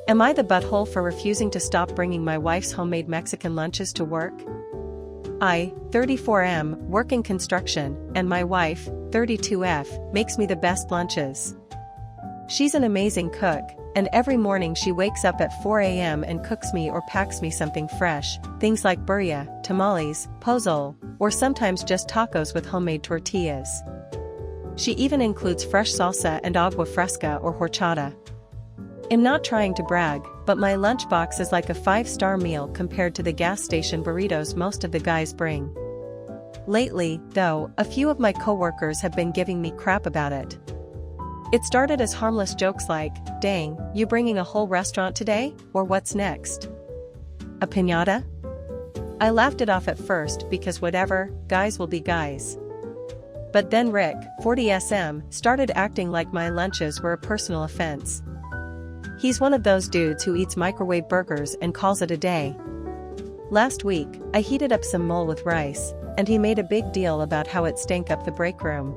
Am I the butthole for refusing to stop bringing my wife's homemade Mexican lunches to work? I, 34M, work in construction, and my wife, 32F, makes me the best lunches. She's an amazing cook, and every morning she wakes up at 4 a.m. and cooks me or packs me something fresh, things like birria, tamales, pozole, or sometimes just tacos with homemade tortillas. She even includes fresh salsa and agua fresca or horchata. I'm not trying to brag, but my lunchbox is like a 5-star meal compared to the gas station burritos most of the guys bring. Lately, though, a few of my coworkers have been giving me crap about it. It started as harmless jokes like, "Dang, you bringing a whole restaurant today? Or what's next? A piñata?" I laughed it off at first because whatever, guys will be guys. But then Rick, 40SM, started acting like my lunches were a personal offense. He's one of those dudes who eats microwave burgers and calls it a day. Last week, I heated up some mole with rice, and he made a big deal about how it stank up the break room.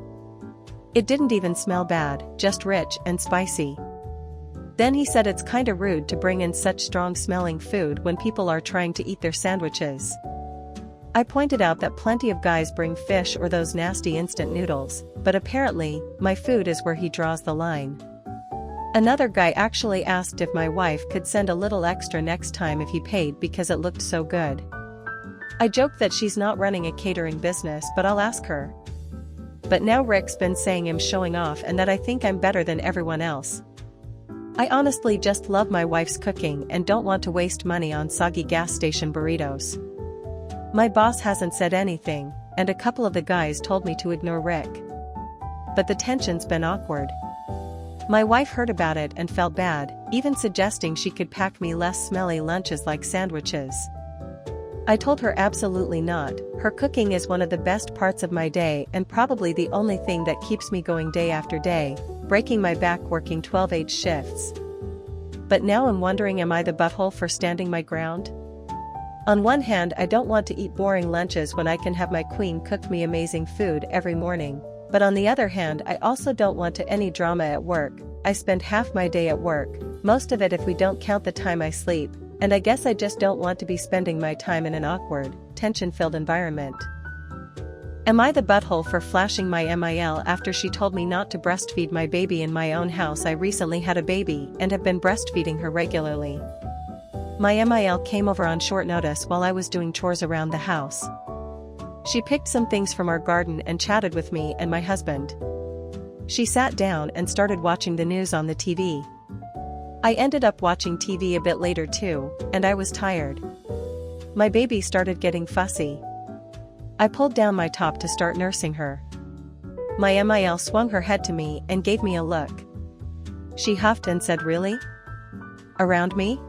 It didn't even smell bad, just rich and spicy. Then he said it's kinda rude to bring in such strong-smelling food when people are trying to eat their sandwiches. I pointed out that plenty of guys bring fish or those nasty instant noodles, but apparently, my food is where he draws the line. Another guy actually asked if my wife could send a little extra next time if he paid because it looked so good. I joked that she's not running a catering business, but I'll ask her. But now Rick's been saying I'm showing off and that I think I'm better than everyone else. I honestly just love my wife's cooking and don't want to waste money on soggy gas station burritos. My boss hasn't said anything, and a couple of the guys told me to ignore Rick. But the tension's been awkward. My wife heard about it and felt bad, even suggesting she could pack me less smelly lunches like sandwiches. I told her absolutely not. Her cooking is one of the best parts of my day and probably the only thing that keeps me going day after day, breaking my back working 12-hour shifts. But now I'm wondering, am I the butthole for standing my ground? On one hand, I don't want to eat boring lunches when I can have my queen cook me amazing food every morning. But on the other hand, I also don't want any drama at work. I spend half my day at work, most of it if we don't count the time I sleep, and I guess I just don't want to be spending my time in an awkward, tension-filled environment. Am I the butthole for flashing my MIL after she told me not to breastfeed my baby in my own house? I recently had a baby and have been breastfeeding her regularly. My MIL came over on short notice while I was doing chores around the house. She picked some things from our garden and chatted with me and my husband. She sat down and started watching the news on the TV. I ended up watching TV a bit later too, and I was tired. My baby started getting fussy. I pulled down my top to start nursing her. My MIL swung her head to me and gave me a look. She huffed and said, "Really? Around me?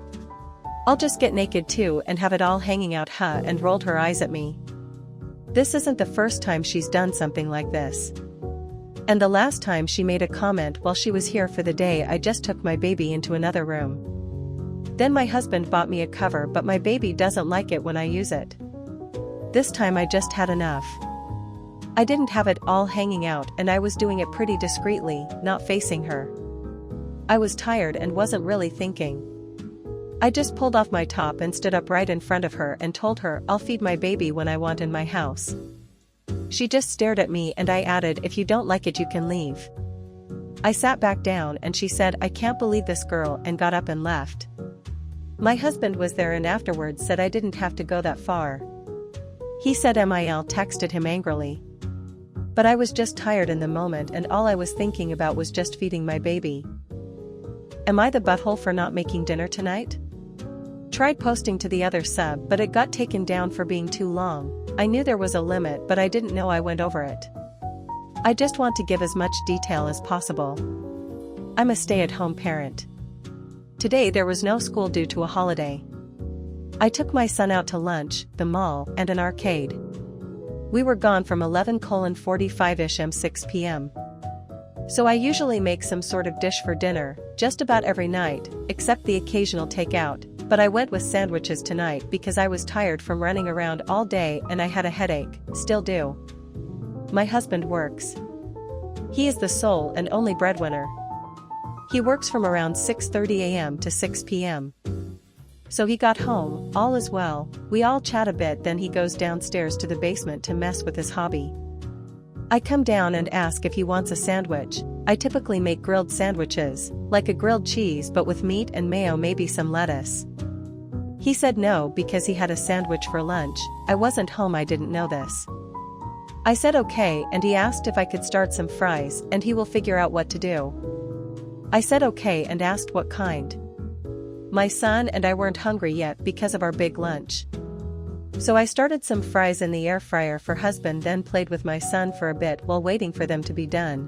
I'll just get naked too and have it all hanging out, huh?" and rolled her eyes at me. This isn't the first time she's done something like this. And the last time she made a comment while she was here for the day, I just took my baby into another room. Then my husband bought me a cover, but my baby doesn't like it when I use it. This time I just had enough. I didn't have it all hanging out and I was doing it pretty discreetly, not facing her. I was tired and wasn't really thinking. I just pulled off my top and stood up right in front of her and told her I'll feed my baby when I want in my house. She just stared at me and I added, "If you don't like it you can leave." I sat back down and she said, "I can't believe this girl," and got up and left. My husband was there and afterwards said I didn't have to go that far. He said MIL texted him angrily. But I was just tired in the moment and all I was thinking about was just feeding my baby. Am I the butthole for not making dinner tonight? Tried posting to the other sub, but it got taken down for being too long. I knew there was a limit, but I didn't know I went over it. I just want to give as much detail as possible. I'm a stay-at-home parent. Today there was no school due to a holiday. I took my son out to lunch, the mall, and an arcade. We were gone from 11:45-ish am 6 p.m. So I usually make some sort of dish for dinner, just about every night, except the occasional takeout. But I went with sandwiches tonight because I was tired from running around all day and I had a headache, still do. My husband works. He is the sole and only breadwinner. He works from around 6:30 a.m. to 6 p.m. So he got home, all is well, we all chat a bit, then he goes downstairs to the basement to mess with his hobby. I come down and ask if he wants a sandwich. I typically make grilled sandwiches, like a grilled cheese but with meat and mayo, maybe some lettuce. He said no because he had a sandwich for lunch. I wasn't home, I didn't know this. I said okay, and he asked if I could start some fries and he will figure out what to do. I said okay and asked what kind. My son and I weren't hungry yet because of our big lunch. So I started some fries in the air fryer for husband, then played with my son for a bit while waiting for them to be done.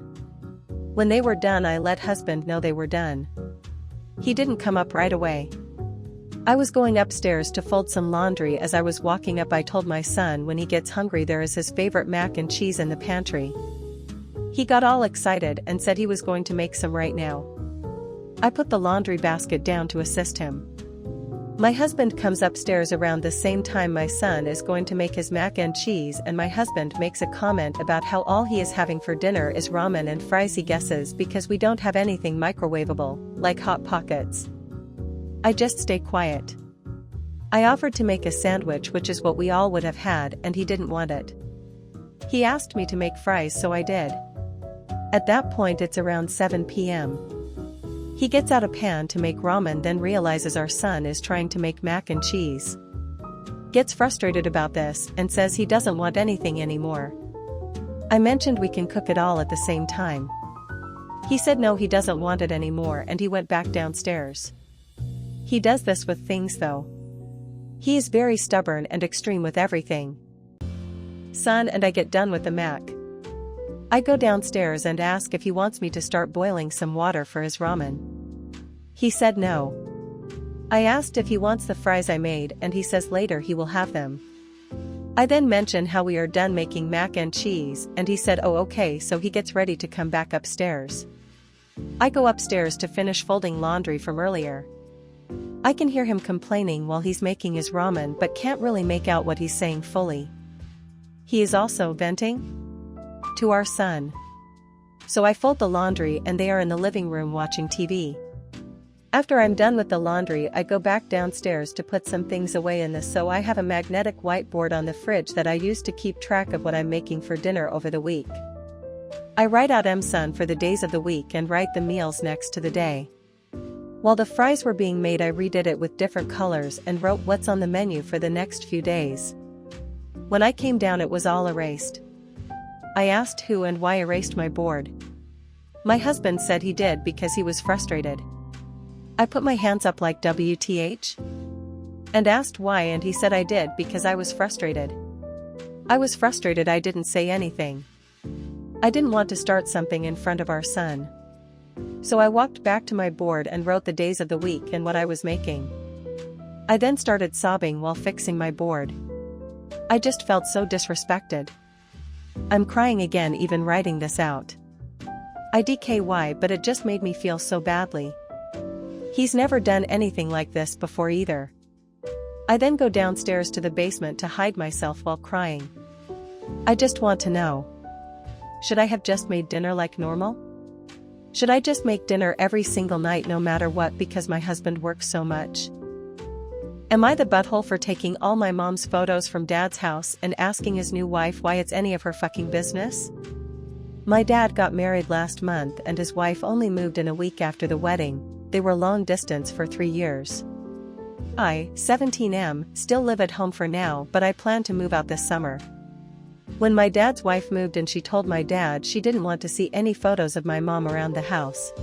When they were done, I let husband know they were done. He didn't come up right away. I was going upstairs to fold some laundry. As I was walking up, I told my son when he gets hungry there is his favorite mac and cheese in the pantry. He got all excited and said he was going to make some right now. I put the laundry basket down to assist him. My husband comes upstairs around the same time my son is going to make his mac and cheese, and my husband makes a comment about how all he is having for dinner is ramen and fries, he guesses because we don't have anything microwavable, like Hot Pockets. I just stay quiet. I offered to make a sandwich, which is what we all would have had, and he didn't want it. He asked me to make fries, so I did. At that point it's around 7 p.m. He gets out a pan to make ramen, then realizes our son is trying to make mac and cheese. Gets frustrated about this and says he doesn't want anything anymore. I mentioned we can cook it all at the same time. He said no, he doesn't want it anymore, and he went back downstairs. He does this with things though. He is very stubborn and extreme with everything. Son and I get done with the mac. I go downstairs and ask if he wants me to start boiling some water for his ramen. He said no. I asked if he wants the fries I made, and he says later he will have them. I then mention how we are done making mac and cheese, and he said oh okay, so he gets ready to come back upstairs. I go upstairs to finish folding laundry from earlier. I can hear him complaining while he's making his ramen but can't really make out what he's saying fully. He is also venting to our son. So I fold the laundry and they are in the living room watching TV. After I'm done with the laundry, I go back downstairs to put some things away in this, so I have a magnetic whiteboard on the fridge that I use to keep track of what I'm making for dinner over the week. I write out son for the days of the week and write the meals next to the day. While the fries were being made, I redid it with different colors and wrote what's on the menu for the next few days. When I came down it was all erased. I asked who and why erased my board. My husband said he did because he was frustrated. I put my hands up like WTH? And asked why, and he said I did because I was frustrated. I was frustrated, I didn't say anything. I didn't want to start something in front of our son. So I walked back to my board and wrote the days of the week and what I was making. I then started sobbing while fixing my board. I just felt so disrespected. I'm crying again even writing this out. I DKY, but it just made me feel so badly. He's never done anything like this before either. I then go downstairs to the basement to hide myself while crying. I just want to know. Should I have just made dinner like normal? Should I just make dinner every single night no matter what because my husband works so much? Am I the butthole for taking all my mom's photos from dad's house and asking his new wife why it's any of her fucking business? My dad got married last month and his wife only moved in a week after the wedding. They were long distance for 3 years. I, 17M, still live at home for now, but I plan to move out this summer. When my dad's wife moved in, she told my dad she didn't want to see any photos of my mom around the house.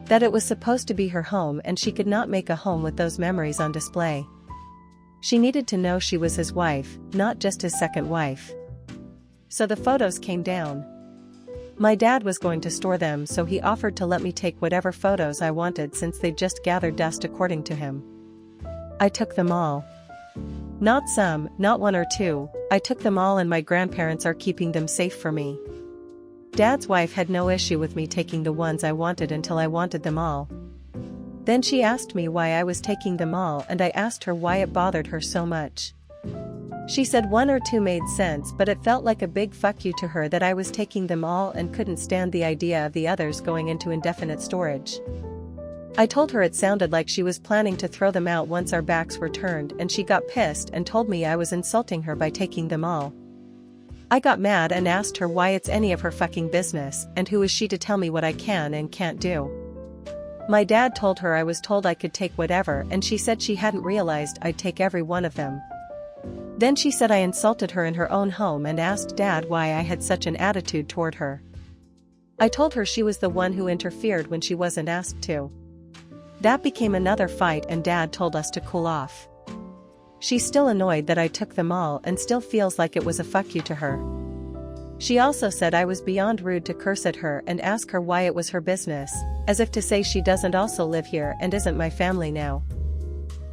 That it was supposed to be her home and she could not make a home with those memories on display. She needed to know she was his wife, not just his second wife. So the photos came down. My dad was going to store them, so he offered to let me take whatever photos I wanted since they just gathered dust according to him. I took them all. Not some, not 1 or 2, I took them all and my grandparents are keeping them safe for me. Dad's wife had no issue with me taking the ones I wanted until I wanted them all. Then she asked me why I was taking them all and I asked her why it bothered her so much. She said one or two made sense, but it felt like a big fuck you to her that I was taking them all and couldn't stand the idea of the others going into indefinite storage. I told her it sounded like she was planning to throw them out once our backs were turned, and she got pissed and told me I was insulting her by taking them all. I got mad and asked her why it's any of her fucking business, and who is she to tell me what I can and can't do. My dad told her I was told I could take whatever, and she said she hadn't realized I'd take every one of them. Then she said I insulted her in her own home and asked Dad why I had such an attitude toward her. I told her she was the one who interfered when she wasn't asked to. That became another fight and Dad told us to cool off. She's still annoyed that I took them all and still feels like it was a fuck you to her. She also said I was beyond rude to curse at her and ask her why it was her business, as if to say she doesn't also live here and isn't my family now.